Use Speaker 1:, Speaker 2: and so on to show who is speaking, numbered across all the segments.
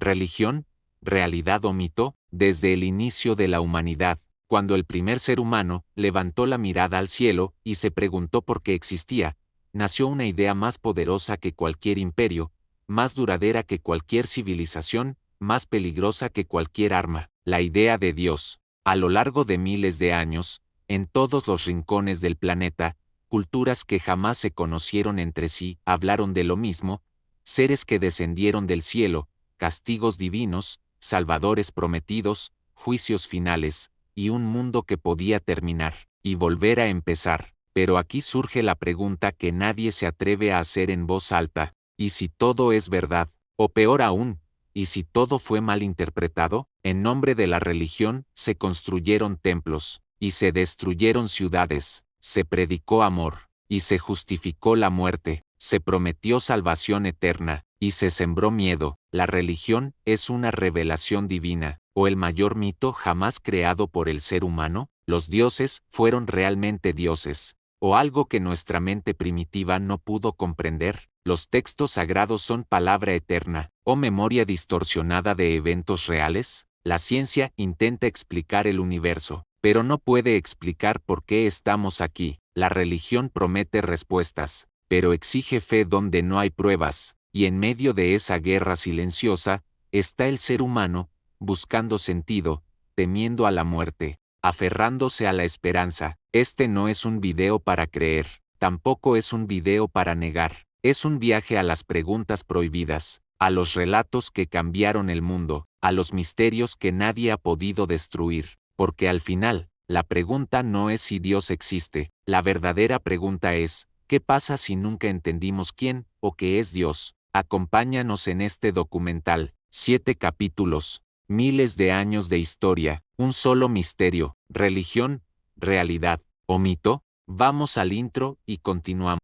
Speaker 1: Religión, realidad o mito, desde el inicio de la humanidad, cuando el primer ser humano levantó la mirada al cielo y se preguntó por qué existía, nació una idea más poderosa que cualquier imperio, más duradera que cualquier civilización, más peligrosa que cualquier arma, la idea de Dios. A lo largo de miles de años, en todos los rincones del planeta, culturas que jamás se conocieron entre sí hablaron de lo mismo, seres que descendieron del cielo, castigos divinos, salvadores prometidos, juicios finales, y un mundo que podía terminar, y volver a empezar. Pero aquí surge la pregunta que nadie se atreve a hacer en voz alta: ¿y si todo es verdad? O peor aún, ¿y si todo fue mal interpretado? En nombre de la religión se construyeron templos, y se destruyeron ciudades, se predicó amor, y se justificó la muerte, se prometió salvación eterna, y se sembró miedo. La religión es una revelación divina, o el mayor mito jamás creado por el ser humano. Los dioses fueron realmente dioses, o algo que nuestra mente primitiva no pudo comprender. Los textos sagrados son palabra eterna, o memoria distorsionada de eventos reales. La ciencia intenta explicar el universo, pero no puede explicar por qué estamos aquí. La religión promete respuestas, pero exige fe donde no hay pruebas, y en medio de esa guerra silenciosa, está el ser humano, buscando sentido, temiendo a la muerte, aferrándose a la esperanza. Este no es un video para creer, tampoco es un video para negar, es un viaje a las preguntas prohibidas, a los relatos que cambiaron el mundo, a los misterios que nadie ha podido destruir, porque al final, la pregunta no es si Dios existe, la verdadera pregunta es, ¿qué pasa si nunca entendimos quién o qué es Dios? Acompáñanos en este documental, 7 capítulos, miles de años de historia, un solo misterio, religión, realidad o mito. Vamos al intro y continuamos.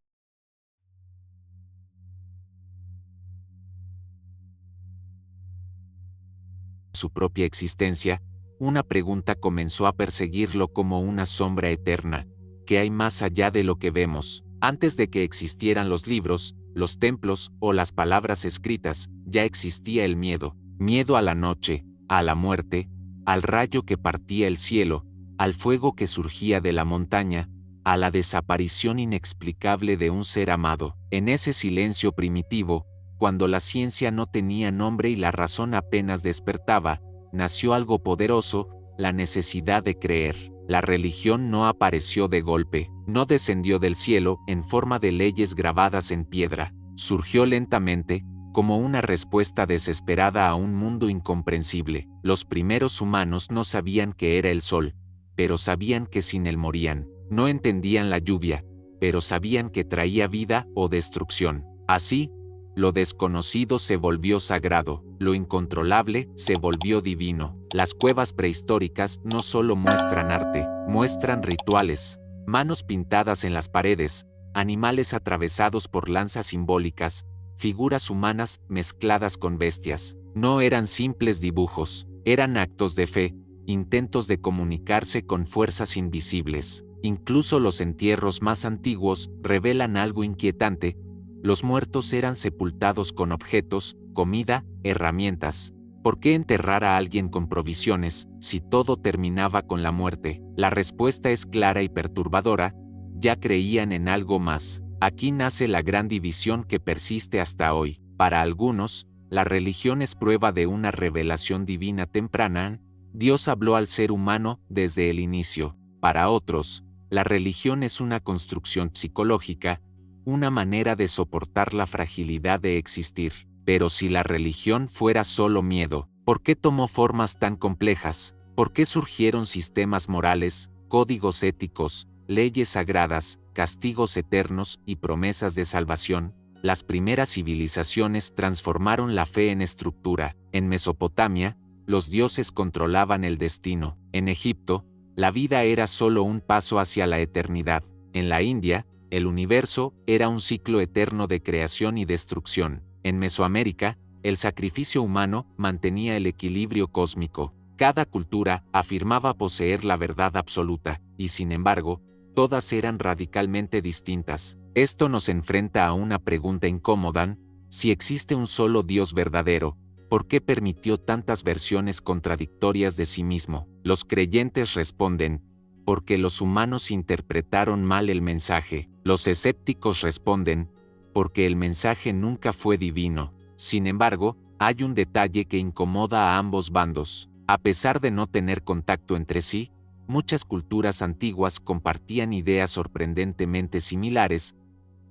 Speaker 1: Su propia existencia, una pregunta comenzó a perseguirlo como una sombra eterna. ¿Qué hay más allá de lo que vemos? Antes de que existieran los libros, los templos o las palabras escritas, ya existía el miedo. Miedo a la noche, a la muerte, al rayo que partía el cielo, al fuego que surgía de la montaña, a la desaparición inexplicable de un ser amado. En ese silencio primitivo, cuando la ciencia no tenía nombre y la razón apenas despertaba, nació algo poderoso, la necesidad de creer. La religión no apareció de golpe, no descendió del cielo en forma de leyes grabadas en piedra. Surgió lentamente, como una respuesta desesperada a un mundo incomprensible. Los primeros humanos no sabían qué era el sol, pero sabían que sin él morían. No entendían la lluvia, pero sabían que traía vida o destrucción. Así, lo desconocido se volvió sagrado, lo incontrolable se volvió divino. Las cuevas prehistóricas no solo muestran arte, muestran rituales, manos pintadas en las paredes, animales atravesados por lanzas simbólicas, figuras humanas mezcladas con bestias. No eran simples dibujos, eran actos de fe, intentos de comunicarse con fuerzas invisibles. Incluso los entierros más antiguos revelan algo inquietante. Los muertos eran sepultados con objetos, comida, herramientas. ¿Por qué enterrar a alguien con provisiones, si todo terminaba con la muerte? La respuesta es clara y perturbadora: ya creían en algo más. Aquí nace la gran división que persiste hasta hoy. Para algunos, la religión es prueba de una revelación divina temprana. Dios habló al ser humano desde el inicio. Para otros, la religión es una construcción psicológica, una manera de soportar la fragilidad de existir. Pero si la religión fuera solo miedo, ¿por qué tomó formas tan complejas? ¿Por qué surgieron sistemas morales, códigos éticos, leyes sagradas, castigos eternos y promesas de salvación? Las primeras civilizaciones transformaron la fe en estructura. En Mesopotamia, los dioses controlaban el destino. En Egipto, la vida era solo un paso hacia la eternidad. En la India, el universo era un ciclo eterno de creación y destrucción. En Mesoamérica, el sacrificio humano mantenía el equilibrio cósmico. Cada cultura afirmaba poseer la verdad absoluta, y sin embargo, todas eran radicalmente distintas. Esto nos enfrenta a una pregunta incómoda: si existe un solo Dios verdadero, ¿por qué permitió tantas versiones contradictorias de sí mismo? Los creyentes responden, porque los humanos interpretaron mal el mensaje. Los escépticos responden, porque el mensaje nunca fue divino. Sin embargo, hay un detalle que incomoda a ambos bandos. A pesar de no tener contacto entre sí, muchas culturas antiguas compartían ideas sorprendentemente similares: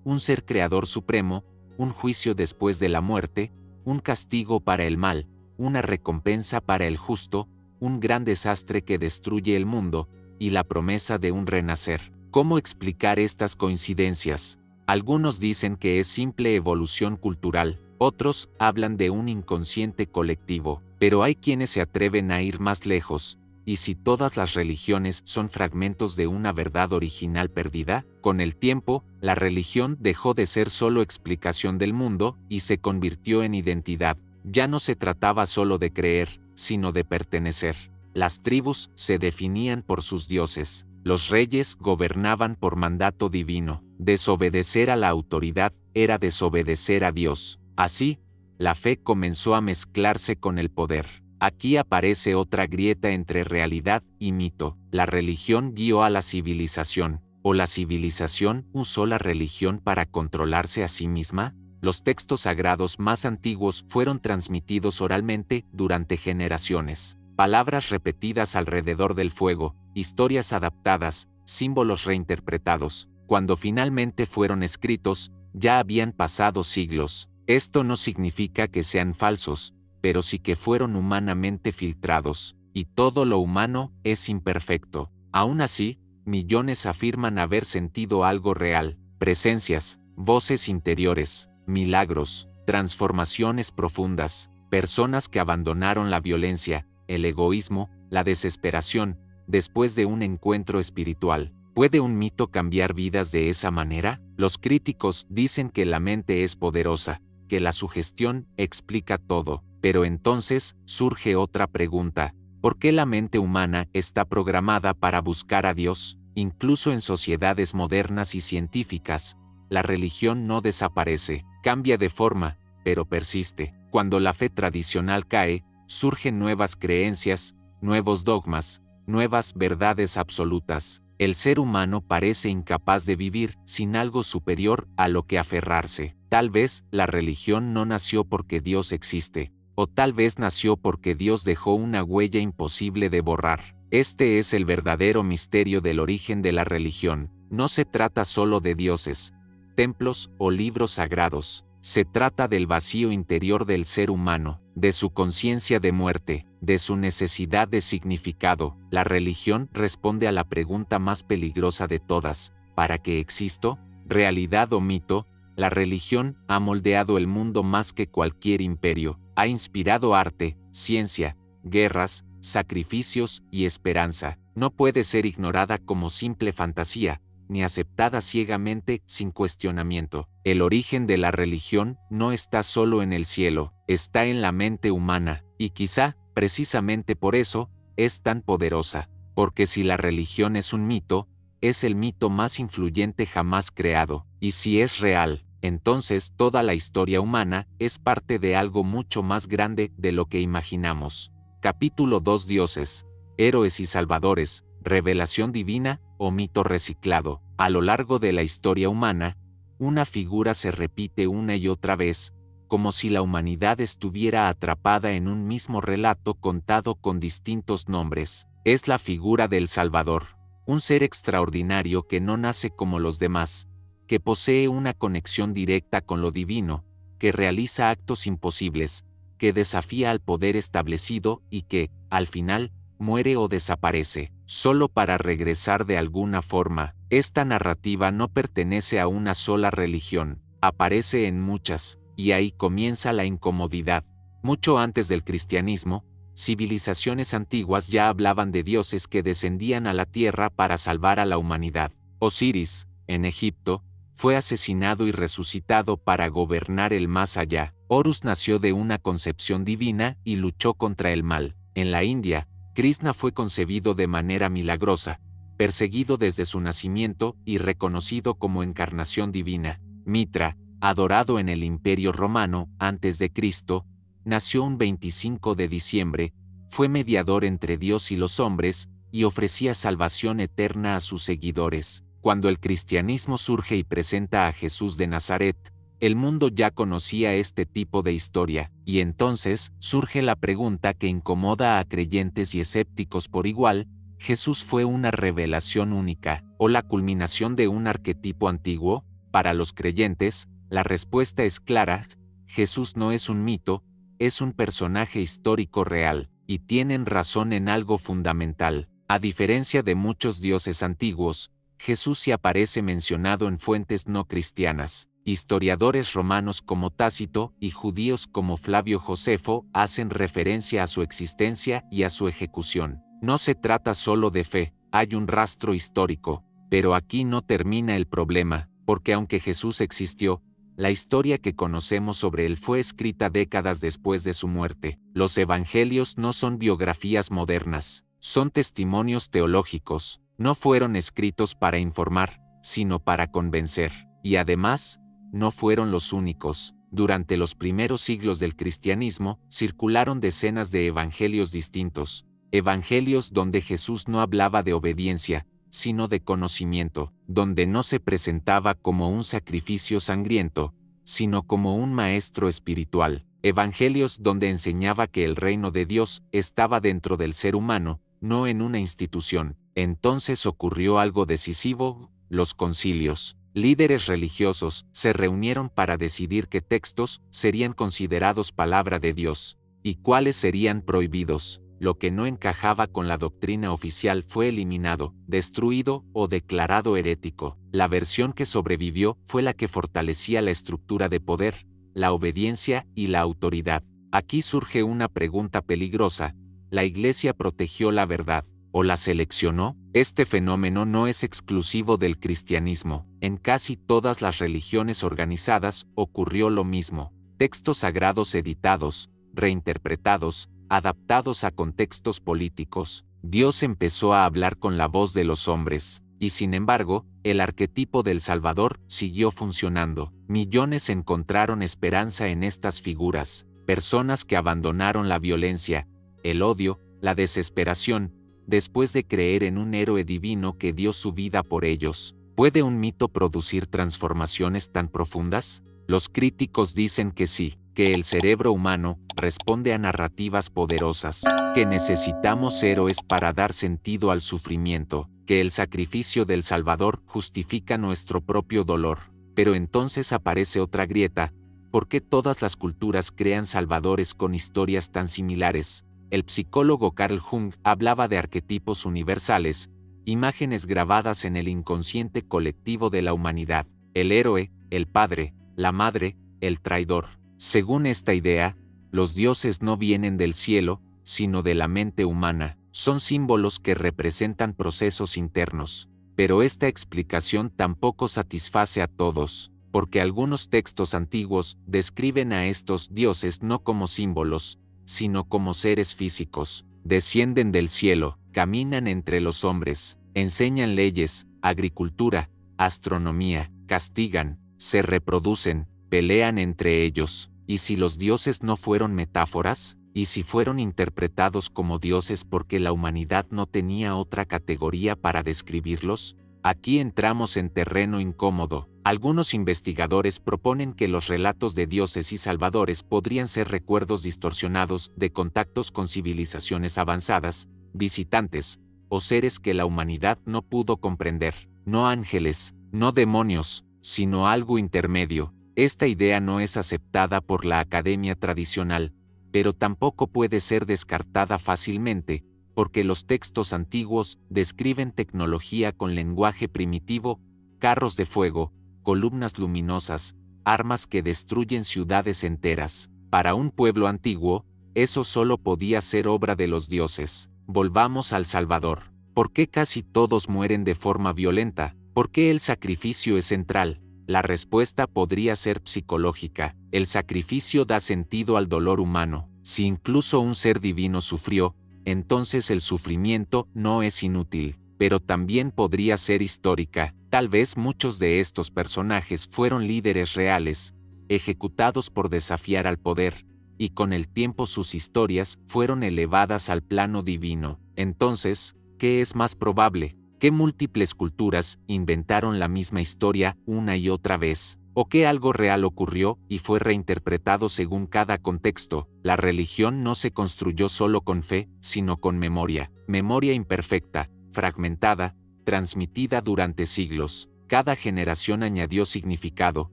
Speaker 1: un ser creador supremo, un juicio después de la muerte, un castigo para el mal, una recompensa para el justo, un gran desastre que destruye el mundo, y la promesa de un renacer. ¿Cómo explicar estas coincidencias? Algunos dicen que es simple evolución cultural, otros hablan de un inconsciente colectivo, pero hay quienes se atreven a ir más lejos. ¿Y si todas las religiones son fragmentos de una verdad original perdida? Con el tiempo, la religión dejó de ser solo explicación del mundo y se convirtió en identidad. Ya no se trataba solo de creer, sino de pertenecer. Las tribus se definían por sus dioses. Los reyes gobernaban por mandato divino. Desobedecer a la autoridad era desobedecer a Dios. Así, la fe comenzó a mezclarse con el poder. Aquí aparece otra grieta entre realidad y mito. La religión guió a la civilización, o la civilización usó la religión para controlarse a sí misma. Los textos sagrados más antiguos fueron transmitidos oralmente durante generaciones. Palabras repetidas alrededor del fuego, historias adaptadas, símbolos reinterpretados. Cuando finalmente fueron escritos, ya habían pasado siglos. Esto no significa que sean falsos, pero sí que fueron humanamente filtrados, y todo lo humano es imperfecto. Aún así, millones afirman haber sentido algo real: presencias, voces interiores, milagros, transformaciones profundas, personas que abandonaron la violencia, el egoísmo, la desesperación, después de un encuentro espiritual. ¿Puede un mito cambiar vidas de esa manera? Los críticos dicen que la mente es poderosa, que la sugestión explica todo, pero entonces surge otra pregunta: ¿por qué la mente humana está programada para buscar a Dios? Incluso en sociedades modernas y científicas, la religión no desaparece, cambia de forma, pero persiste. Cuando la fe tradicional cae, surgen nuevas creencias, nuevos dogmas, nuevas verdades absolutas. El ser humano parece incapaz de vivir sin algo superior a lo que aferrarse. Tal vez la religión no nació porque Dios existe, o tal vez nació porque Dios dejó una huella imposible de borrar. Este es el verdadero misterio del origen de la religión. No se trata solo de dioses, templos o libros sagrados. Se trata del vacío interior del ser humano, de su conciencia de muerte, de su necesidad de significado. La religión responde a la pregunta más peligrosa de todas: ¿para qué existo? ¿Realidad o mito? La religión ha moldeado el mundo más que cualquier imperio. Ha inspirado arte, ciencia, guerras, sacrificios y esperanza. No puede ser ignorada como simple fantasía, ni aceptada ciegamente sin cuestionamiento. El origen de la religión no está solo en el cielo, está en la mente humana, y quizá, precisamente por eso, es tan poderosa. Porque si la religión es un mito, es el mito más influyente jamás creado. Y si es real, entonces toda la historia humana es parte de algo mucho más grande de lo que imaginamos. Capítulo 2: Dioses, héroes y salvadores, revelación divina o mito reciclado. A lo largo de la historia humana, una figura se repite una y otra vez, como si la humanidad estuviera atrapada en un mismo relato contado con distintos nombres. Es la figura del Salvador, un ser extraordinario que no nace como los demás, que posee una conexión directa con lo divino, que realiza actos imposibles, que desafía al poder establecido y que, al final, muere o desaparece, solo para regresar de alguna forma. Esta narrativa no pertenece a una sola religión, aparece en muchas, y ahí comienza la incomodidad. Mucho antes del cristianismo, civilizaciones antiguas ya hablaban de dioses que descendían a la tierra para salvar a la humanidad. Osiris, en Egipto, fue asesinado y resucitado para gobernar el más allá. Horus nació de una concepción divina y luchó contra el mal. En la India, Krishna fue concebido de manera milagrosa, perseguido desde su nacimiento y reconocido como encarnación divina. Mitra, adorado en el Imperio Romano antes de Cristo, nació un 25 de diciembre, fue mediador entre Dios y los hombres, y ofrecía salvación eterna a sus seguidores. Cuando el cristianismo surge y presenta a Jesús de Nazaret, el mundo ya conocía este tipo de historia, y entonces surge la pregunta que incomoda a creyentes y escépticos por igual: ¿Jesús fue una revelación única, o la culminación de un arquetipo antiguo? Para los creyentes, la respuesta es clara: Jesús no es un mito, es un personaje histórico real, y tienen razón en algo fundamental. A diferencia de muchos dioses antiguos, Jesús sí aparece mencionado en fuentes no cristianas. Historiadores romanos como Tácito y judíos como Flavio Josefo hacen referencia a su existencia y a su ejecución. No se trata solo de fe, hay un rastro histórico, pero aquí no termina el problema, porque aunque Jesús existió, la historia que conocemos sobre él fue escrita décadas después de su muerte. Los evangelios no son biografías modernas, son testimonios teológicos, no fueron escritos para informar, sino para convencer. Y además, no fueron los únicos. Durante los primeros siglos del cristianismo, circularon decenas de evangelios distintos. Evangelios donde Jesús no hablaba de obediencia, sino de conocimiento, donde no se presentaba como un sacrificio sangriento, sino como un maestro espiritual. Evangelios donde enseñaba que el reino de Dios estaba dentro del ser humano, no en una institución. Entonces ocurrió algo decisivo: los concilios. Líderes religiosos se reunieron para decidir qué textos serían considerados palabra de Dios, y cuáles serían prohibidos. Lo que no encajaba con la doctrina oficial fue eliminado, destruido o declarado herético. La versión que sobrevivió fue la que fortalecía la estructura de poder, la obediencia y la autoridad. Aquí surge una pregunta peligrosa: ¿la Iglesia protegió la verdad, o la seleccionó? Este fenómeno no es exclusivo del cristianismo. En casi todas las religiones organizadas ocurrió lo mismo. Textos sagrados editados, reinterpretados, adaptados a contextos políticos. Dios empezó a hablar con la voz de los hombres, y sin embargo, el arquetipo del Salvador siguió funcionando. Millones encontraron esperanza en estas figuras, personas que abandonaron la violencia, el odio, la desesperación, después de creer en un héroe divino que dio su vida por ellos. ¿Puede un mito producir transformaciones tan profundas? Los críticos dicen que sí, que el cerebro humano responde a narrativas poderosas, que necesitamos héroes para dar sentido al sufrimiento, que el sacrificio del Salvador justifica nuestro propio dolor. Pero entonces aparece otra grieta: ¿por qué todas las culturas crean salvadores con historias tan similares? El psicólogo Carl Jung hablaba de arquetipos universales, imágenes grabadas en el inconsciente colectivo de la humanidad: el héroe, el padre, la madre, el traidor. Según esta idea, los dioses no vienen del cielo, sino de la mente humana. Son símbolos que representan procesos internos. Pero esta explicación tampoco satisface a todos, porque algunos textos antiguos describen a estos dioses no como símbolos, sino como seres físicos. Descienden del cielo, caminan entre los hombres, enseñan leyes, agricultura, astronomía, castigan, se reproducen, pelean entre ellos. ¿Y si los dioses no fueron metáforas? ¿Y si fueron interpretados como dioses porque la humanidad no tenía otra categoría para describirlos? Aquí entramos en terreno incómodo. Algunos investigadores proponen que los relatos de dioses y salvadores podrían ser recuerdos distorsionados de contactos con civilizaciones avanzadas, visitantes, o seres que la humanidad no pudo comprender. No ángeles, no demonios, sino algo intermedio. Esta idea no es aceptada por la academia tradicional, pero tampoco puede ser descartada fácilmente, porque los textos antiguos describen tecnología con lenguaje primitivo, carros de fuego, columnas luminosas, armas que destruyen ciudades enteras. Para un pueblo antiguo, eso solo podía ser obra de los dioses. Volvamos al Salvador. ¿Por qué casi todos mueren de forma violenta? ¿Por qué el sacrificio es central? La respuesta podría ser psicológica. El sacrificio da sentido al dolor humano. Si incluso un ser divino sufrió, entonces el sufrimiento no es inútil, pero también podría ser histórica. Tal vez muchos de estos personajes fueron líderes reales, ejecutados por desafiar al poder, y con el tiempo sus historias fueron elevadas al plano divino. Entonces, ¿qué es más probable? ¿Que múltiples culturas inventaron la misma historia una y otra vez? ¿O que algo real ocurrió y fue reinterpretado según cada contexto? La religión no se construyó solo con fe, sino con memoria. Memoria imperfecta, fragmentada, transmitida durante siglos. Cada generación añadió significado,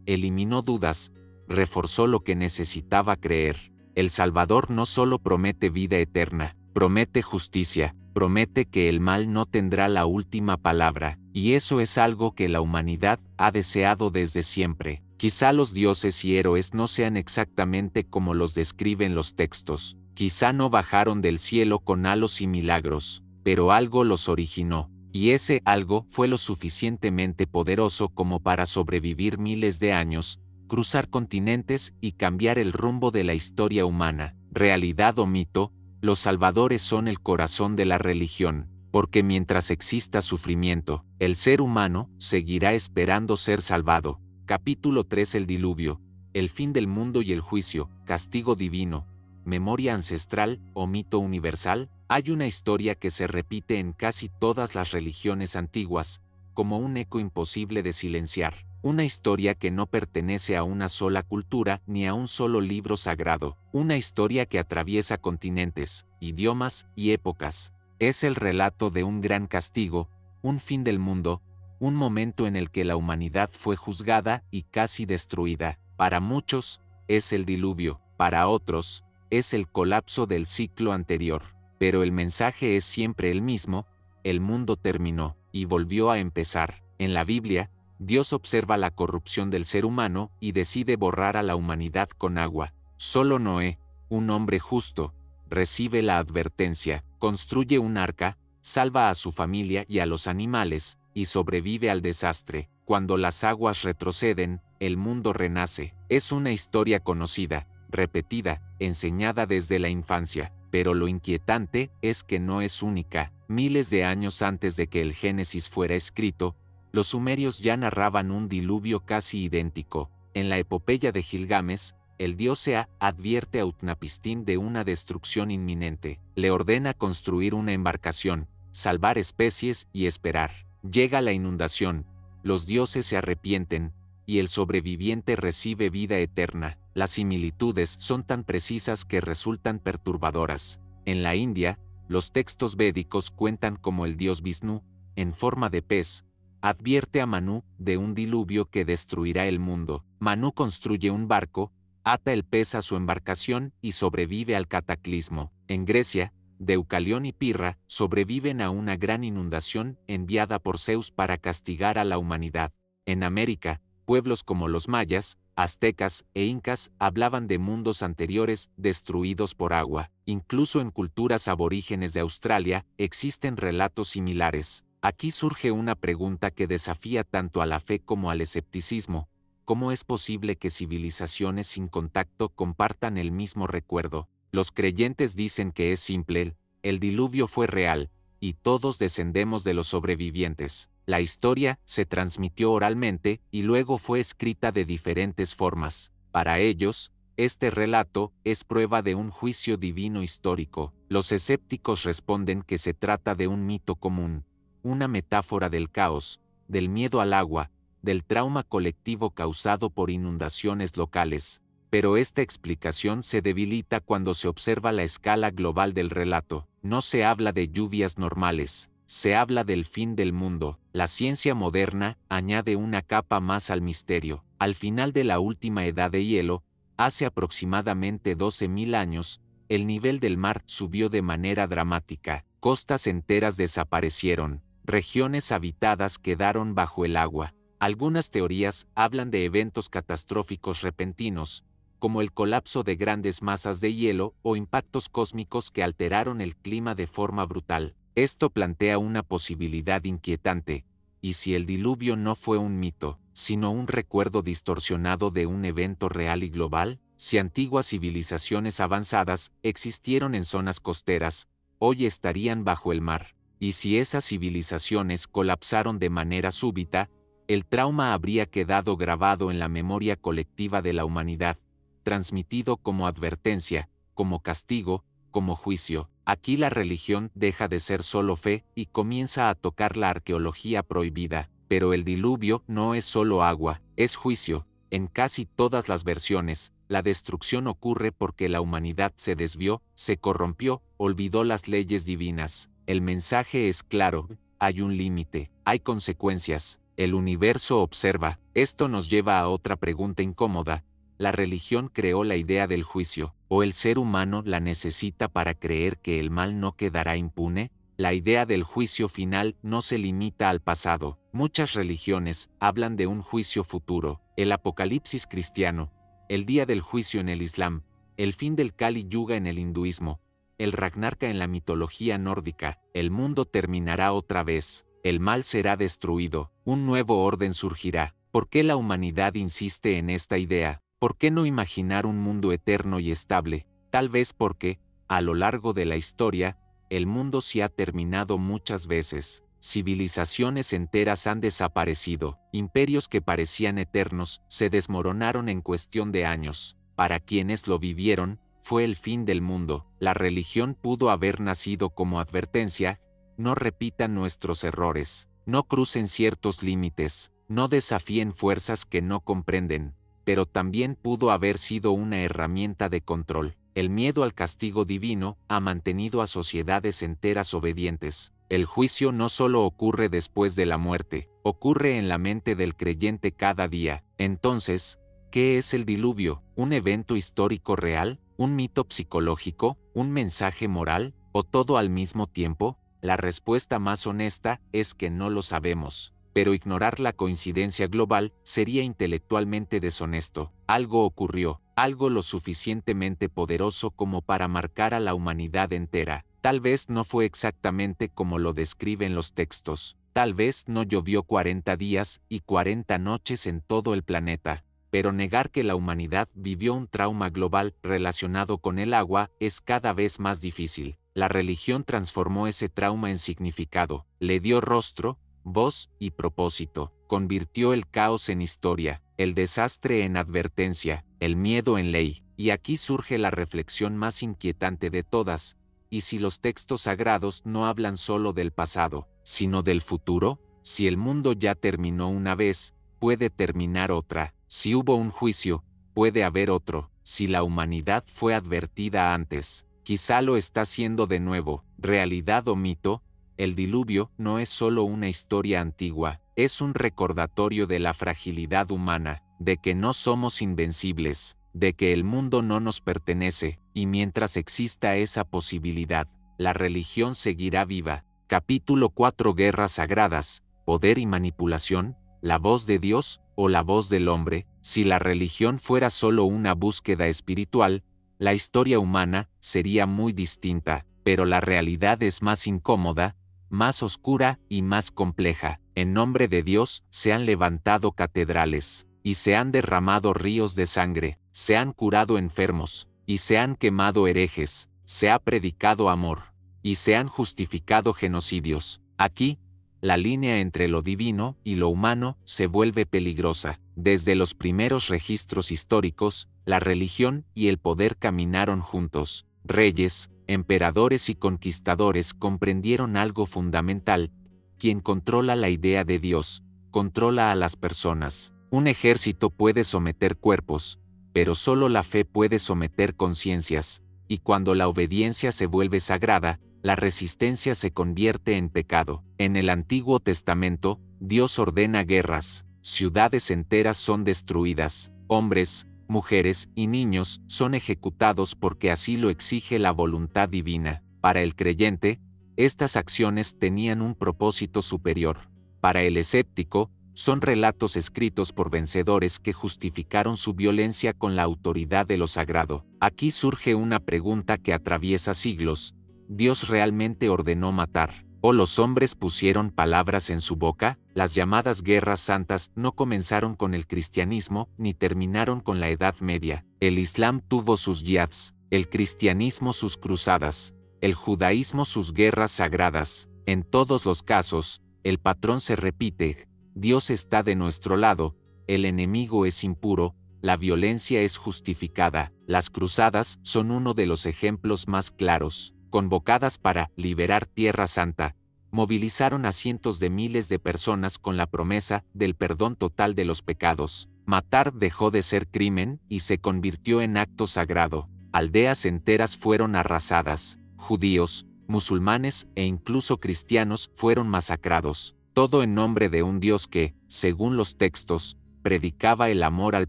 Speaker 1: eliminó dudas, reforzó lo que necesitaba creer. El Salvador no solo promete vida eterna, promete justicia, promete que el mal no tendrá la última palabra, y eso es algo que la humanidad ha deseado desde siempre. Quizá los dioses y héroes no sean exactamente como los describen los textos, quizá no bajaron del cielo con halos y milagros, pero algo los originó, y ese algo fue lo suficientemente poderoso como para sobrevivir miles de años, cruzar continentes y cambiar el rumbo de la historia humana. Realidad o mito, los salvadores son el corazón de la religión, porque mientras exista sufrimiento, el ser humano seguirá esperando ser salvado. Capítulo 3: El diluvio, el fin del mundo y el juicio, castigo divino, memoria ancestral o mito universal. Hay una historia que se repite en casi todas las religiones antiguas, como un eco imposible de silenciar. Una historia que no pertenece a una sola cultura ni a un solo libro sagrado. Una historia que atraviesa continentes, idiomas y épocas. Es el relato de un gran castigo, un fin del mundo, un momento en el que la humanidad fue juzgada y casi destruida. Para muchos, es el diluvio, para otros, es el colapso del ciclo anterior. Pero el mensaje es siempre el mismo: el mundo terminó y volvió a empezar. En la Biblia, Dios observa la corrupción del ser humano y decide borrar a la humanidad con agua. Solo Noé, un hombre justo, recibe la advertencia, construye un arca, salva a su familia y a los animales, y sobrevive al desastre. Cuando las aguas retroceden, el mundo renace. Es una historia conocida, repetida, enseñada desde la infancia, pero lo inquietante es que no es única. Miles de años antes de que el Génesis fuera escrito, los sumerios ya narraban un diluvio casi idéntico. En la epopeya de Gilgames, el dios Ea advierte a Utnapishtim de una destrucción inminente. Le ordena construir una embarcación, salvar especies y esperar. Llega la inundación, los dioses se arrepienten, y el sobreviviente recibe vida eterna. Las similitudes son tan precisas que resultan perturbadoras. En la India, los textos védicos cuentan cómo el dios Vishnu, en forma de pez, advierte a Manu de un diluvio que destruirá el mundo. Manu construye un barco, ata el pez a su embarcación y sobrevive al cataclismo. En Grecia, Deucalión y Pirra sobreviven a una gran inundación enviada por Zeus para castigar a la humanidad. En América, pueblos como los mayas, aztecas e incas hablaban de mundos anteriores destruidos por agua. Incluso en culturas aborígenes de Australia existen relatos similares. Aquí surge una pregunta que desafía tanto a la fe como al escepticismo: ¿cómo es posible que civilizaciones sin contacto compartan el mismo recuerdo? Los creyentes dicen que es simple: el diluvio fue real, y todos descendemos de los sobrevivientes. La historia se transmitió oralmente y luego fue escrita de diferentes formas. Para ellos, este relato es prueba de un juicio divino histórico. Los escépticos responden que se trata de un mito común, una metáfora del caos, del miedo al agua, del trauma colectivo causado por inundaciones locales. Pero esta explicación se debilita cuando se observa la escala global del relato. No se habla de lluvias normales, se habla del fin del mundo. La ciencia moderna añade una capa más al misterio. Al final de la última edad de hielo, hace aproximadamente 12.000 años, el nivel del mar subió de manera dramática. Costas enteras desaparecieron, regiones habitadas quedaron bajo el agua. Algunas teorías hablan de eventos catastróficos repentinos, como el colapso de grandes masas de hielo o impactos cósmicos que alteraron el clima de forma brutal. Esto plantea una posibilidad inquietante: ¿y si el diluvio no fue un mito, sino un recuerdo distorsionado de un evento real y global? Si antiguas civilizaciones avanzadas existieron en zonas costeras, hoy estarían bajo el mar. Y si esas civilizaciones colapsaron de manera súbita, el trauma habría quedado grabado en la memoria colectiva de la humanidad, transmitido como advertencia, como castigo, como juicio. Aquí la religión deja de ser solo fe y comienza a tocar la arqueología prohibida. Pero el diluvio no es solo agua, es juicio. En casi todas las versiones, la destrucción ocurre porque la humanidad se desvió, se corrompió, olvidó las leyes divinas. El mensaje es claro, hay un límite, hay consecuencias. El universo observa. Esto nos lleva a otra pregunta incómoda. ¿La religión creó la idea del juicio, o el ser humano la necesita para creer que el mal no quedará impune? La idea del juicio final no se limita al pasado. Muchas religiones hablan de un juicio futuro, el apocalipsis cristiano, el día del juicio en el Islam, el fin del Kali Yuga en el hinduismo, el Ragnarka en la mitología nórdica. El mundo terminará otra vez, el mal será destruido, un nuevo orden surgirá. ¿Por qué la humanidad insiste en esta idea? ¿Por qué no imaginar un mundo eterno y estable? Tal vez porque, a lo largo de la historia, el mundo se ha terminado muchas veces. Civilizaciones enteras han desaparecido, imperios que parecían eternos se desmoronaron en cuestión de años. Para quienes lo vivieron, fue el fin del mundo. La religión pudo haber nacido como advertencia: no repitan nuestros errores, no crucen ciertos límites, no desafíen fuerzas que no comprenden. Pero también pudo haber sido una herramienta de control. El miedo al castigo divino ha mantenido a sociedades enteras obedientes. El juicio no solo ocurre después de la muerte, ocurre en la mente del creyente cada día. Entonces, ¿qué es el diluvio? ¿Un evento histórico real? ¿Un mito psicológico? ¿Un mensaje moral? ¿O todo al mismo tiempo? La respuesta más honesta es que no lo sabemos. Pero ignorar la coincidencia global sería intelectualmente deshonesto. Algo ocurrió, algo lo suficientemente poderoso como para marcar a la humanidad entera. Tal vez no fue exactamente como lo describen los textos. Tal vez no llovió 40 días y 40 noches en todo el planeta. Pero negar que la humanidad vivió un trauma global relacionado con el agua es cada vez más difícil. La religión transformó ese trauma en significado, le dio rostro, voz y propósito, convirtió el caos en historia, el desastre en advertencia, el miedo en ley. Y aquí surge la reflexión más inquietante de todas: ¿y si los textos sagrados no hablan solo del pasado, sino del futuro? Si el mundo ya terminó una vez, puede terminar otra. Si hubo un juicio, puede haber otro. Si la humanidad fue advertida antes, quizá lo está siendo de nuevo. ¿Realidad o mito? El diluvio no es solo una historia antigua, es un recordatorio de la fragilidad humana, de que no somos invencibles, de que el mundo no nos pertenece, y mientras exista esa posibilidad, la religión seguirá viva. Capítulo 4: Guerras sagradas, poder y manipulación, la voz de Dios o la voz del hombre. Si la religión fuera solo una búsqueda espiritual, la historia humana sería muy distinta, pero la realidad es más incómoda, más oscura y más compleja. En nombre de Dios se han levantado catedrales, y se han derramado ríos de sangre, se han curado enfermos, y se han quemado herejes, se ha predicado amor, y se han justificado genocidios. Aquí, la línea entre lo divino y lo humano se vuelve peligrosa. Desde los primeros registros históricos, la religión y el poder caminaron juntos. Reyes, emperadores y conquistadores comprendieron algo fundamental: quien controla la idea de Dios, controla a las personas. Un ejército puede someter cuerpos, pero solo la fe puede someter conciencias, y cuando la obediencia se vuelve sagrada, la resistencia se convierte en pecado. En el Antiguo Testamento, Dios ordena guerras, ciudades enteras son destruidas, hombres, mujeres y niños son ejecutados porque así lo exige la voluntad divina. Para el creyente, estas acciones tenían un propósito superior. Para el escéptico, son relatos escritos por vencedores que justificaron su violencia con la autoridad de lo sagrado. Aquí surge una pregunta que atraviesa siglos: ¿Dios realmente ordenó matar? ¿O los hombres pusieron palabras en su boca? Las llamadas guerras santas no comenzaron con el cristianismo ni terminaron con la Edad Media. El Islam tuvo sus jihads, el cristianismo sus cruzadas, el judaísmo sus guerras sagradas. En todos los casos, el patrón se repite: Dios está de nuestro lado, el enemigo es impuro, la violencia es justificada. Las cruzadas son uno de los ejemplos más claros. Convocadas para liberar Tierra Santa, movilizaron a cientos de miles de personas con la promesa del perdón total de los pecados. Matar dejó de ser crimen y se convirtió en acto sagrado. Aldeas enteras fueron arrasadas. Judíos, musulmanes e incluso cristianos fueron masacrados. Todo en nombre de un Dios que, según los textos, predicaba el amor al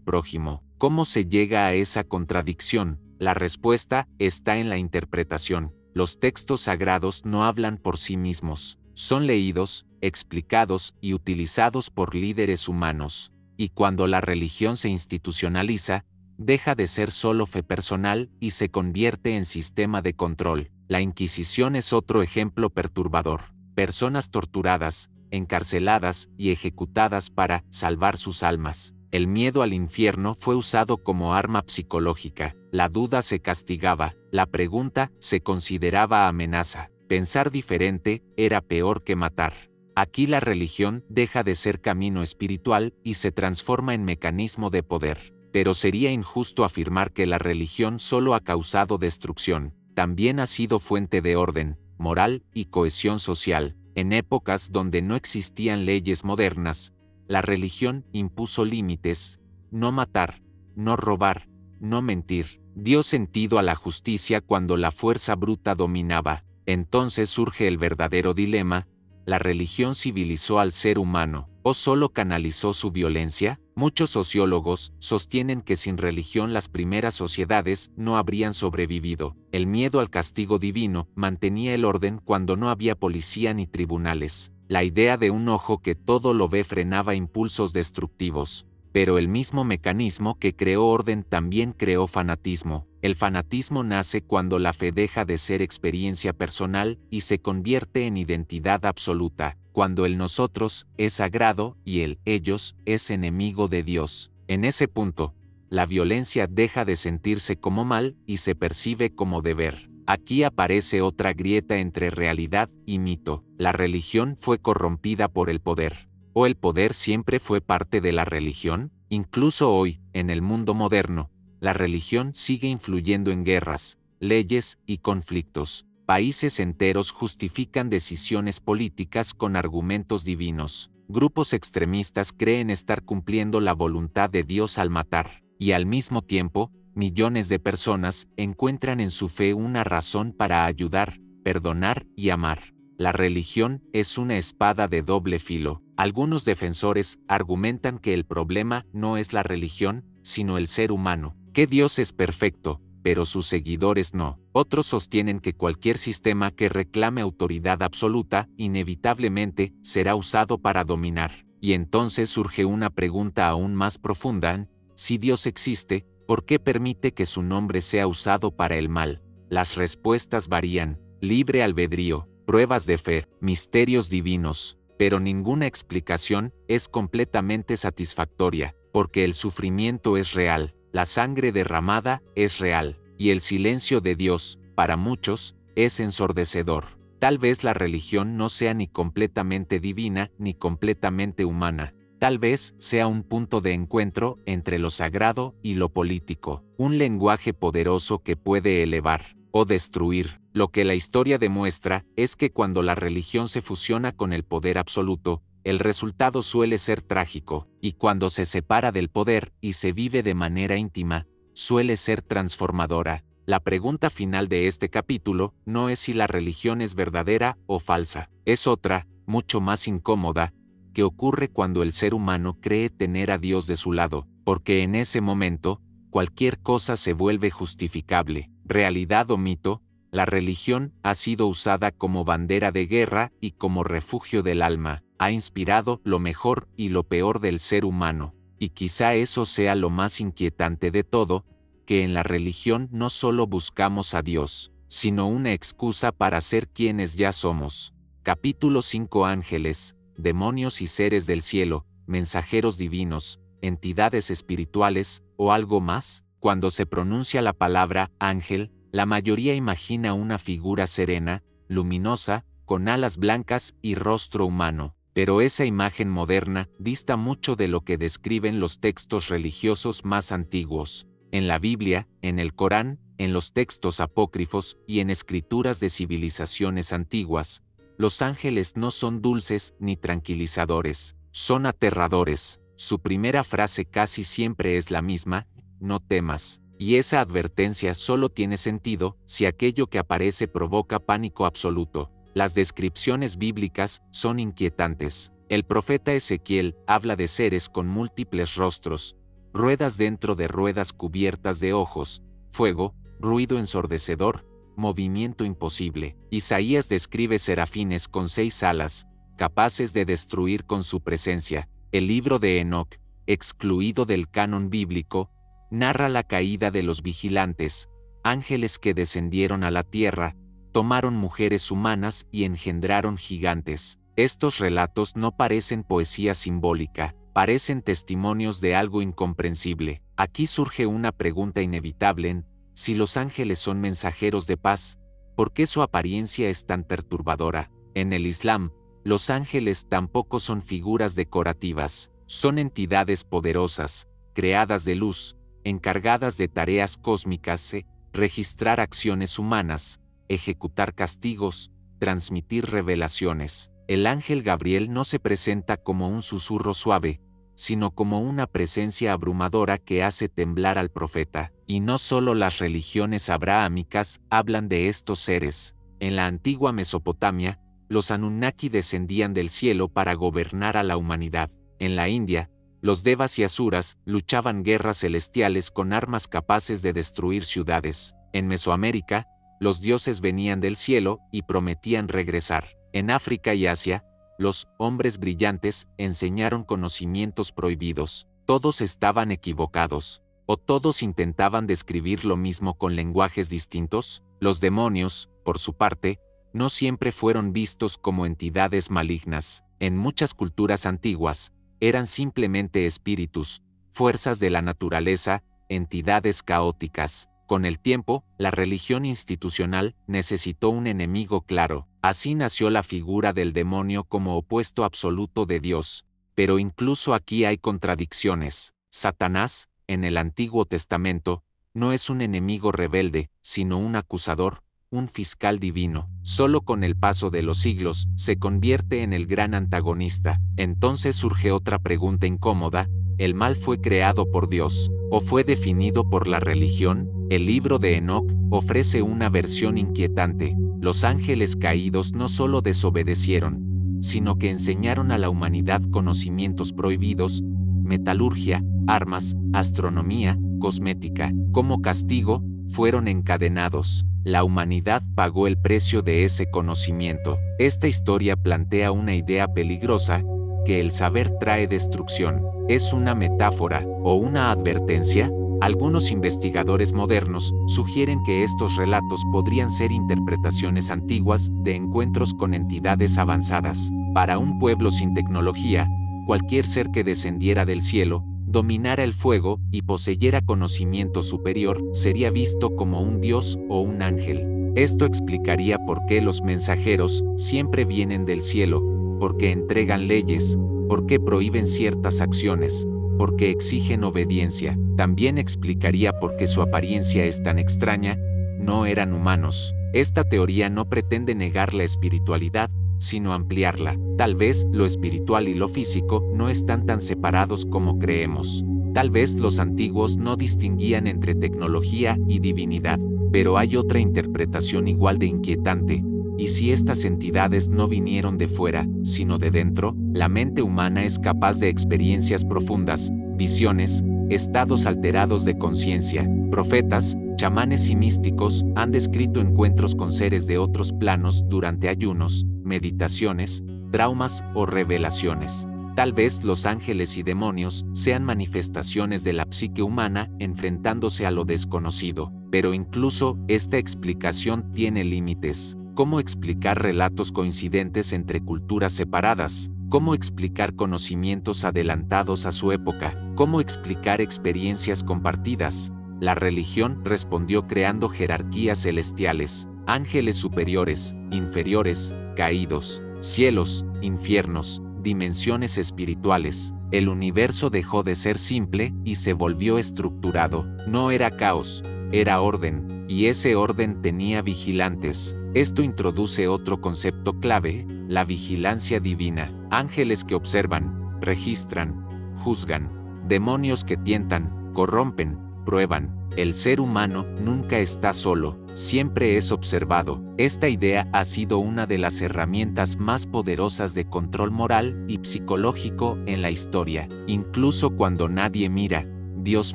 Speaker 1: prójimo. ¿Cómo se llega a esa contradicción? La respuesta está en la interpretación. Los textos sagrados no hablan por sí mismos. Son leídos, explicados y utilizados por líderes humanos. Y cuando la religión se institucionaliza, deja de ser solo fe personal y se convierte en sistema de control. La Inquisición es otro ejemplo perturbador. Personas torturadas, encarceladas y ejecutadas para salvar sus almas. El miedo al infierno fue usado como arma psicológica. La duda se castigaba, la pregunta se consideraba amenaza. Pensar diferente era peor que matar. Aquí la religión deja de ser camino espiritual y se transforma en mecanismo de poder. Pero sería injusto afirmar que la religión solo ha causado destrucción. También ha sido fuente de orden, moral y cohesión social. En épocas donde no existían leyes modernas, la religión impuso límites: no matar, no robar, no mentir. Dio sentido a la justicia cuando la fuerza bruta dominaba. Entonces surge el verdadero dilema: ¿la religión civilizó al ser humano o solo canalizó su violencia? Muchos sociólogos sostienen que sin religión las primeras sociedades no habrían sobrevivido. El miedo al castigo divino mantenía el orden cuando no había policía ni tribunales. La idea de un ojo que todo lo ve frenaba impulsos destructivos. Pero el mismo mecanismo que creó orden también creó fanatismo. El fanatismo nace cuando la fe deja de ser experiencia personal y se convierte en identidad absoluta, cuando el nosotros es sagrado y el ellos es enemigo de Dios. En ese punto, la violencia deja de sentirse como mal y se percibe como deber. Aquí aparece otra grieta entre realidad y mito. La religión fue corrompida por el poder. ¿O el poder siempre fue parte de la religión? Incluso hoy, en el mundo moderno, la religión sigue influyendo en guerras, leyes y conflictos. Países enteros justifican decisiones políticas con argumentos divinos. Grupos extremistas creen estar cumpliendo la voluntad de Dios al matar. Y al mismo tiempo, millones de personas encuentran en su fe una razón para ayudar, perdonar y amar. La religión es una espada de doble filo. Algunos defensores argumentan que el problema no es la religión, sino el ser humano, que Dios es perfecto, pero sus seguidores no. Otros sostienen que cualquier sistema que reclame autoridad absoluta inevitablemente será usado para dominar. Y entonces surge una pregunta aún más profunda: si Dios existe, ¿por qué permite que su nombre sea usado para el mal? Las respuestas varían: libre albedrío, pruebas de fe, misterios divinos, pero ninguna explicación es completamente satisfactoria, porque el sufrimiento es real, la sangre derramada es real, y el silencio de Dios, para muchos, es ensordecedor. Tal vez la religión no sea ni completamente divina ni completamente humana. Tal vez sea un punto de encuentro entre lo sagrado y lo político, un lenguaje poderoso que puede elevar o destruir. Lo que la historia demuestra es que cuando la religión se fusiona con el poder absoluto, el resultado suele ser trágico, y cuando se separa del poder y se vive de manera íntima, suele ser transformadora. La pregunta final de este capítulo no es si la religión es verdadera o falsa, es otra, mucho más incómoda, que ocurre cuando el ser humano cree tener a Dios de su lado, porque en ese momento, cualquier cosa se vuelve justificable. Realidad o mito, la religión ha sido usada como bandera de guerra y como refugio del alma. Ha inspirado lo mejor y lo peor del ser humano. Y quizá eso sea lo más inquietante de todo, que en la religión no solo buscamos a Dios, sino una excusa para ser quienes ya somos. Capítulo 5: Ángeles, demonios y seres del cielo, mensajeros divinos, entidades espirituales, o algo más. Cuando se pronuncia la palabra ángel, la mayoría imagina una figura serena, luminosa, con alas blancas y rostro humano. Pero esa imagen moderna dista mucho de lo que describen los textos religiosos más antiguos. En la Biblia, en el Corán, en los textos apócrifos y en escrituras de civilizaciones antiguas, los ángeles no son dulces ni tranquilizadores, son aterradores. Su primera frase casi siempre es la misma: no temas. Y esa advertencia solo tiene sentido si aquello que aparece provoca pánico absoluto. Las descripciones bíblicas son inquietantes. El profeta Ezequiel habla de seres con múltiples rostros, ruedas dentro de ruedas cubiertas de ojos, fuego, ruido ensordecedor, movimiento imposible. Isaías describe serafines con 6 alas, capaces de destruir con su presencia. El libro de Enoc, excluido del canon bíblico, narra la caída de los vigilantes, ángeles que descendieron a la tierra, tomaron mujeres humanas y engendraron gigantes. Estos relatos no parecen poesía simbólica, parecen testimonios de algo incomprensible. Aquí surge una pregunta inevitable: si los ángeles son mensajeros de paz, ¿por qué su apariencia es tan perturbadora? En el Islam, los ángeles tampoco son figuras decorativas, son entidades poderosas, creadas de luz, encargadas de tareas cósmicas, registrar acciones humanas, ejecutar castigos, transmitir revelaciones. El ángel Gabriel no se presenta como un susurro suave, sino como una presencia abrumadora que hace temblar al profeta. Y no solo las religiones abrahámicas hablan de estos seres. En la antigua Mesopotamia, los Anunnaki descendían del cielo para gobernar a la humanidad. En la India, los Devas y Asuras luchaban guerras celestiales con armas capaces de destruir ciudades. En Mesoamérica, los dioses venían del cielo y prometían regresar. En África y Asia, los hombres brillantes enseñaron conocimientos prohibidos. Todos estaban equivocados. ¿O todos intentaban describir lo mismo con lenguajes distintos? Los demonios, por su parte, no siempre fueron vistos como entidades malignas. En muchas culturas antiguas, eran simplemente espíritus, fuerzas de la naturaleza, entidades caóticas. Con el tiempo, la religión institucional necesitó un enemigo claro. Así nació la figura del demonio como opuesto absoluto de Dios. Pero incluso aquí hay contradicciones. Satanás, en el Antiguo Testamento, no es un enemigo rebelde, sino un acusador, un fiscal divino. Solo con el paso de los siglos se convierte en el gran antagonista. Entonces surge otra pregunta incómoda: ¿el mal fue creado por Dios, o fue definido por la religión? El libro de Enoc ofrece una versión inquietante. Los ángeles caídos no solo desobedecieron, sino que enseñaron a la humanidad conocimientos prohibidos: metalurgia, armas, astronomía, cosmética. Como castigo, fueron encadenados. La humanidad pagó el precio de ese conocimiento. Esta historia plantea una idea peligrosa: que el saber trae destrucción. ¿Es una metáfora o una advertencia? Algunos investigadores modernos sugieren que estos relatos podrían ser interpretaciones antiguas de encuentros con entidades avanzadas. Para un pueblo sin tecnología, cualquier ser que descendiera del cielo, dominara el fuego y poseyera conocimiento superior, sería visto como un dios o un ángel. Esto explicaría por qué los mensajeros siempre vienen del cielo, por qué entregan leyes, por qué prohíben ciertas acciones, por qué exigen obediencia. También explicaría por qué su apariencia es tan extraña: no eran humanos. Esta teoría no pretende negar la espiritualidad, sino ampliarla. Tal vez lo espiritual y lo físico no están tan separados como creemos. Tal vez los antiguos no distinguían entre tecnología y divinidad. Pero hay otra interpretación igual de inquietante. ¿Y si estas entidades no vinieron de fuera, sino de dentro? La mente humana es capaz de experiencias profundas, visiones, estados alterados de conciencia. Profetas, chamanes y místicos han descrito encuentros con seres de otros planos durante ayunos, meditaciones, traumas o revelaciones. Tal vez los ángeles y demonios sean manifestaciones de la psique humana enfrentándose a lo desconocido. Pero incluso esta explicación tiene límites. ¿Cómo explicar relatos coincidentes entre culturas separadas? ¿Cómo explicar conocimientos adelantados a su época? ¿Cómo explicar experiencias compartidas? La religión respondió creando jerarquías celestiales: ángeles superiores, inferiores, caídos, cielos, infiernos, dimensiones espirituales. El universo dejó de ser simple y se volvió estructurado. No era caos, era orden, y ese orden tenía vigilantes. Esto introduce otro concepto clave, la vigilancia divina. Ángeles que observan, registran, juzgan, demonios que tientan, corrompen, prueban. El ser humano nunca está solo, siempre es observado. Esta idea ha sido una de las herramientas más poderosas de control moral y psicológico en la historia. Incluso cuando nadie mira, Dios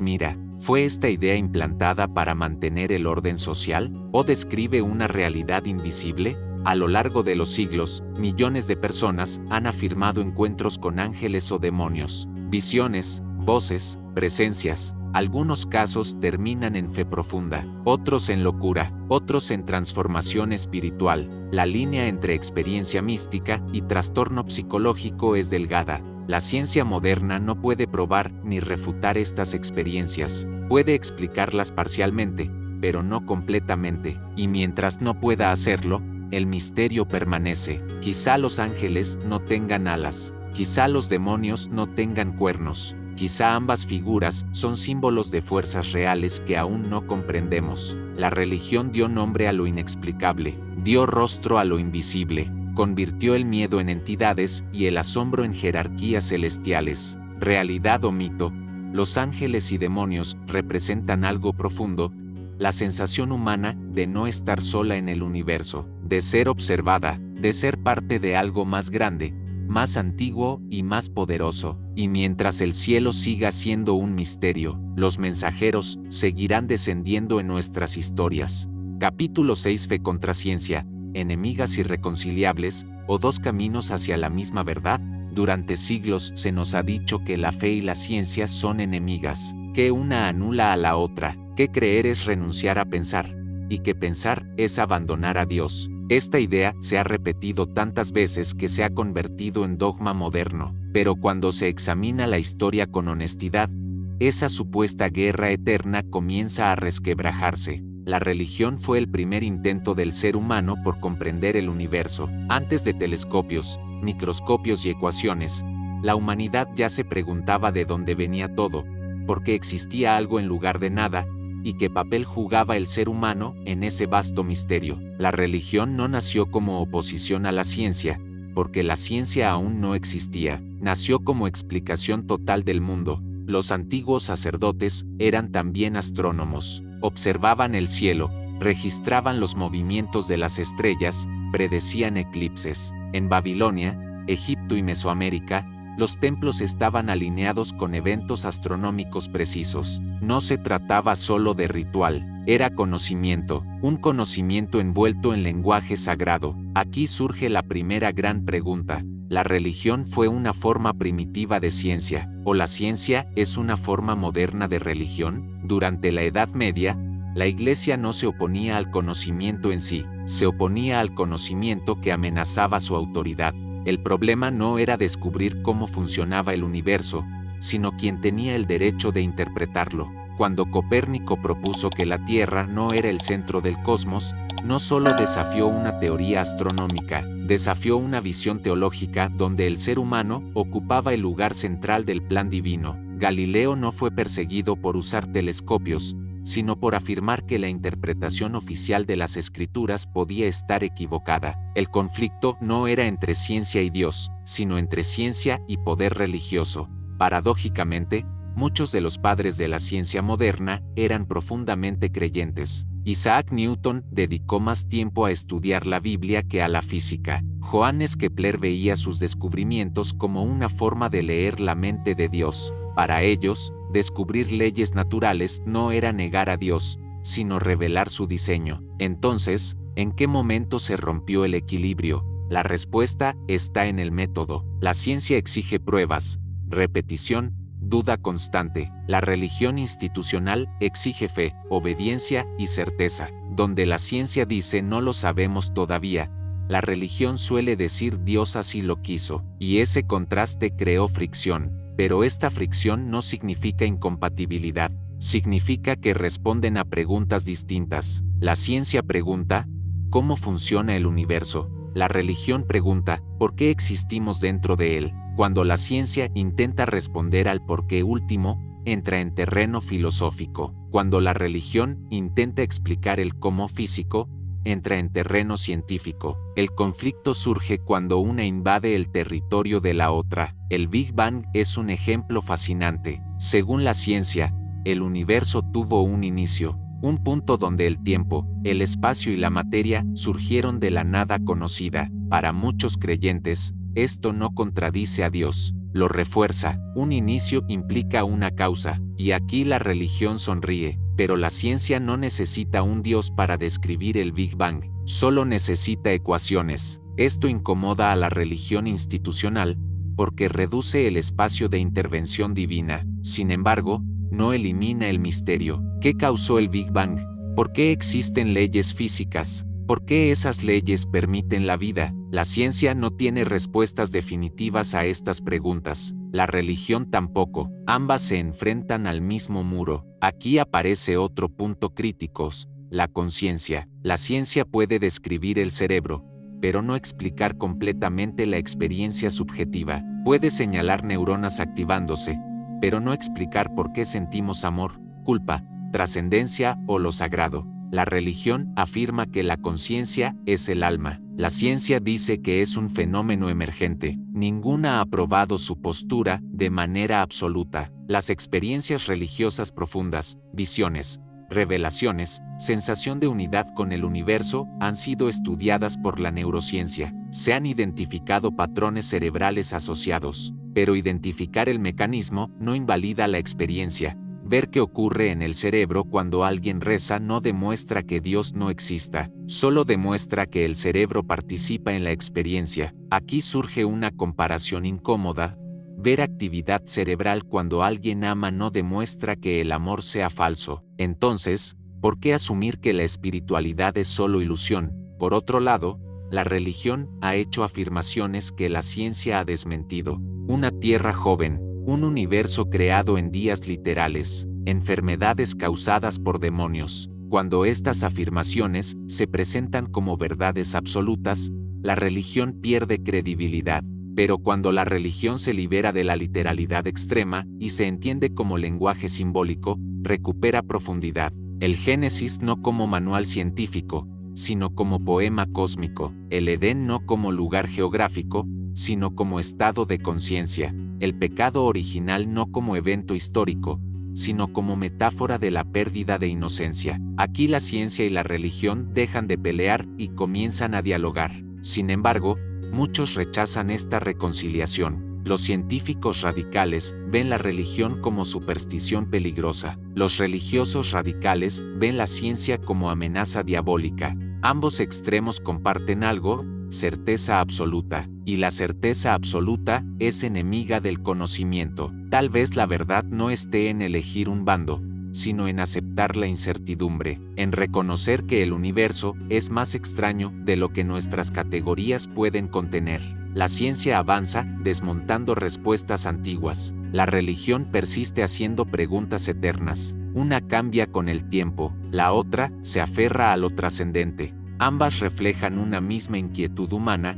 Speaker 1: mira. ¿Fue esta idea implantada para mantener el orden social? ¿O describe una realidad invisible? A lo largo de los siglos, millones de personas han afirmado encuentros con ángeles o demonios, visiones, voces, presencias. Algunos casos terminan en fe profunda, otros en locura, otros en transformación espiritual. La línea entre experiencia mística y trastorno psicológico es delgada. La ciencia moderna no puede probar ni refutar estas experiencias. Puede explicarlas parcialmente, pero no completamente. Y mientras no pueda hacerlo, el misterio permanece. Quizá los ángeles no tengan alas, quizá los demonios no tengan cuernos. Quizá ambas figuras son símbolos de fuerzas reales que aún no comprendemos. La religión dio nombre a lo inexplicable, dio rostro a lo invisible, convirtió el miedo en entidades y el asombro en jerarquías celestiales. Realidad o mito, los ángeles y demonios representan algo profundo, la sensación humana de no estar sola en el universo, de ser observada, de ser parte de algo más grande, más antiguo y más poderoso. Y mientras el cielo siga siendo un misterio, los mensajeros seguirán descendiendo en nuestras historias. Capítulo 6. Fe contra ciencia, enemigas irreconciliables, o dos caminos hacia la misma verdad. Durante siglos se nos ha dicho que la fe y la ciencia son enemigas, que una anula a la otra, que creer es renunciar a pensar, y que pensar es abandonar a Dios. Esta idea se ha repetido tantas veces que se ha convertido en dogma moderno, pero cuando se examina la historia con honestidad, esa supuesta guerra eterna comienza a resquebrajarse. La religión fue el primer intento del ser humano por comprender el universo. Antes de telescopios, microscopios y ecuaciones, la humanidad ya se preguntaba de dónde venía todo, por qué existía algo en lugar de nada, y qué papel jugaba el ser humano en ese vasto misterio. La religión no nació como oposición a la ciencia, porque la ciencia aún no existía. Nació como explicación total del mundo. Los antiguos sacerdotes eran también astrónomos. Observaban el cielo, registraban los movimientos de las estrellas, predecían eclipses. En Babilonia, Egipto y Mesoamérica, los templos estaban alineados con eventos astronómicos precisos. No se trataba solo de ritual, era conocimiento, un conocimiento envuelto en lenguaje sagrado. Aquí surge la primera gran pregunta. ¿La religión fue una forma primitiva de ciencia, o la ciencia es una forma moderna de religión? Durante la Edad Media, la Iglesia no se oponía al conocimiento en sí, se oponía al conocimiento que amenazaba su autoridad. El problema no era descubrir cómo funcionaba el universo, sino quién tenía el derecho de interpretarlo. Cuando Copérnico propuso que la Tierra no era el centro del cosmos, no solo desafió una teoría astronómica, desafió una visión teológica donde el ser humano ocupaba el lugar central del plan divino. Galileo no fue perseguido por usar telescopios, sino por afirmar que la interpretación oficial de las escrituras podía estar equivocada. El conflicto no era entre ciencia y Dios, sino entre ciencia y poder religioso. Paradójicamente, muchos de los padres de la ciencia moderna eran profundamente creyentes. Isaac Newton dedicó más tiempo a estudiar la Biblia que a la física. Johannes Kepler veía sus descubrimientos como una forma de leer la mente de Dios. Para ellos, descubrir leyes naturales no era negar a Dios, sino revelar su diseño. Entonces, ¿en qué momento se rompió el equilibrio? La respuesta está en el método. La ciencia exige pruebas, repetición, duda constante. La religión institucional exige fe, obediencia y certeza. Donde la ciencia dice no lo sabemos todavía, la religión suele decir Dios así lo quiso, y ese contraste creó fricción. Pero esta fricción no significa incompatibilidad, significa que responden a preguntas distintas. La ciencia pregunta, ¿cómo funciona el universo? La religión pregunta, ¿por qué existimos dentro de él? Cuando la ciencia intenta responder al por qué último, entra en terreno filosófico. Cuando la religión intenta explicar el cómo físico, entra en terreno científico. El conflicto surge cuando una invade el territorio de la otra. El Big Bang es un ejemplo fascinante. Según la ciencia, el universo tuvo un inicio, un punto donde el tiempo, el espacio y la materia surgieron de la nada conocida. Para muchos creyentes, esto no contradice a Dios, lo refuerza. Un inicio implica una causa, y aquí la religión sonríe, pero la ciencia no necesita un Dios para describir el Big Bang, solo necesita ecuaciones. Esto incomoda a la religión institucional, porque reduce el espacio de intervención divina. Sin embargo, no elimina el misterio. ¿Qué causó el Big Bang? ¿Por qué existen leyes físicas? ¿Por qué esas leyes permiten la vida? La ciencia no tiene respuestas definitivas a estas preguntas. La religión tampoco. Ambas se enfrentan al mismo muro. Aquí aparece otro punto crítico: la conciencia. La ciencia puede describir el cerebro, pero no explicar completamente la experiencia subjetiva. Puede señalar neuronas activándose, pero no explicar por qué sentimos amor, culpa, trascendencia o lo sagrado. La religión afirma que la conciencia es el alma. La ciencia dice que es un fenómeno emergente. Ninguna ha probado su postura de manera absoluta. Las experiencias religiosas profundas, visiones, revelaciones, sensación de unidad con el universo, han sido estudiadas por la neurociencia. Se han identificado patrones cerebrales asociados, pero identificar el mecanismo no invalida la experiencia. Ver qué ocurre en el cerebro cuando alguien reza no demuestra que Dios no exista, solo demuestra que el cerebro participa en la experiencia. Aquí surge una comparación incómoda. Ver actividad cerebral cuando alguien ama no demuestra que el amor sea falso. Entonces, ¿por qué asumir que la espiritualidad es solo ilusión? Por otro lado, la religión ha hecho afirmaciones que la ciencia ha desmentido. Una tierra joven, un universo creado en días literales, enfermedades causadas por demonios. Cuando estas afirmaciones se presentan como verdades absolutas, la religión pierde credibilidad. Pero cuando la religión se libera de la literalidad extrema y se entiende como lenguaje simbólico, recupera profundidad. El Génesis no como manual científico, sino como poema cósmico. El Edén no como lugar geográfico, sino como estado de conciencia. El pecado original no como evento histórico, sino como metáfora de la pérdida de inocencia. Aquí la ciencia y la religión dejan de pelear y comienzan a dialogar. Sin embargo, muchos rechazan esta reconciliación. Los científicos radicales ven la religión como superstición peligrosa. Los religiosos radicales ven la ciencia como amenaza diabólica. Ambos extremos comparten algo: certeza absoluta, y la certeza absoluta es enemiga del conocimiento. Tal vez la verdad no esté en elegir un bando, sino en aceptar la incertidumbre, en reconocer que el universo es más extraño de lo que nuestras categorías pueden contener. La ciencia avanza, desmontando respuestas antiguas. La religión persiste haciendo preguntas eternas. Una cambia con el tiempo, la otra se aferra a lo trascendente. Ambas reflejan una misma inquietud humana: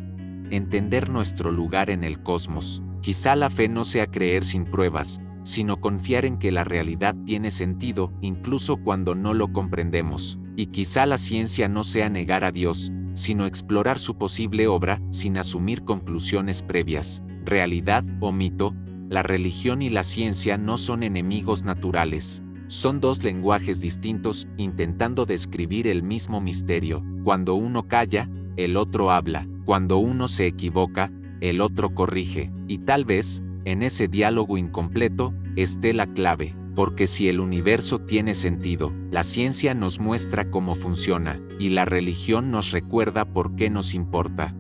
Speaker 1: entender nuestro lugar en el cosmos. Quizá la fe no sea creer sin pruebas, sino confiar en que la realidad tiene sentido incluso cuando no lo comprendemos. Y quizá la ciencia no sea negar a Dios, sino explorar su posible obra sin asumir conclusiones previas. Realidad o mito, la religión y la ciencia no son enemigos naturales. Son dos lenguajes distintos intentando describir el mismo misterio. Cuando uno calla, el otro habla. Cuando uno se equivoca, el otro corrige. Y tal vez, en ese diálogo incompleto, esté la clave. Porque si el universo tiene sentido, la ciencia nos muestra cómo funciona, y la religión nos recuerda por qué nos importa.